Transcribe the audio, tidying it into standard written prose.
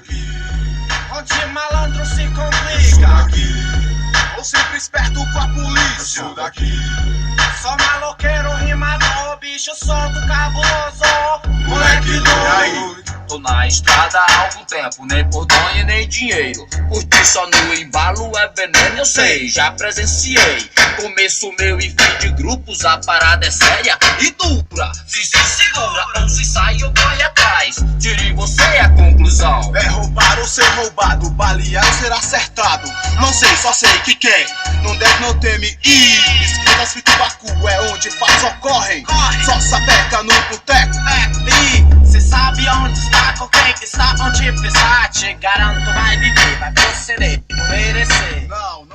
daqui. Onde malandro se complica. Daqui. Ou sempre esperto com a polícia. Eu sou daqui. Sou maloqueiro, rimador, bicho solto, cabuloso. Moleque doido. Tô na estrada há algum tempo, nem por donha nem dinheiro. Curtir só no embalo é veneno, eu sei, já presenciei. Começo, meu e fim de grupos, a parada é séria e dura. Se segura, não se sai, eu corre atrás. Tire você a conclusão. É roubar ou ser roubado, balear ou ser acertado. Não sei, só sei que quem não deve não teme. E escritas escrito Baku é onde fatos ocorrem. Só sapeca no boteco. E cê sabe onde está, com quem que está, onde pisar. Te garanto, vai viver, vai proceder, não merecer. Não